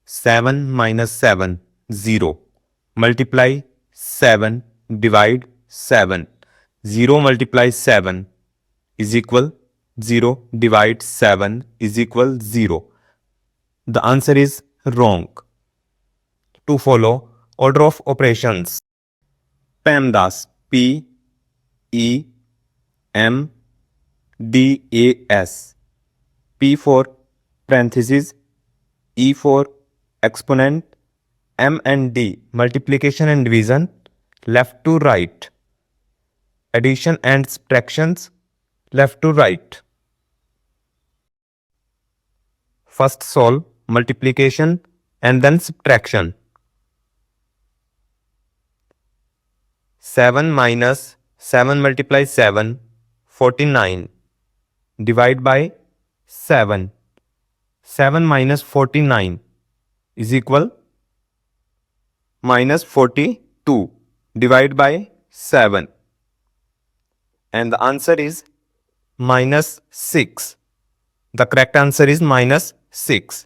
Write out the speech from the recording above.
7 minus 7, 0. Multiply 7, divide 7. 0 multiply 7 is equal 0, divide 7 is equal 0. The answer is wrong. To follow order of operations. Pemdas, P-E-M-D-A-S. P for parenthesis, E for exponent, M and D multiplication and division, left to right. Addition and subtractions, left to right. First solve multiplication and then subtraction. 7 minus 7 multiply 7, 49. Divide by 7. 7 minus 49 is equal minus 42. Divide by 7. And the answer is minus 6. The correct answer is minus 6.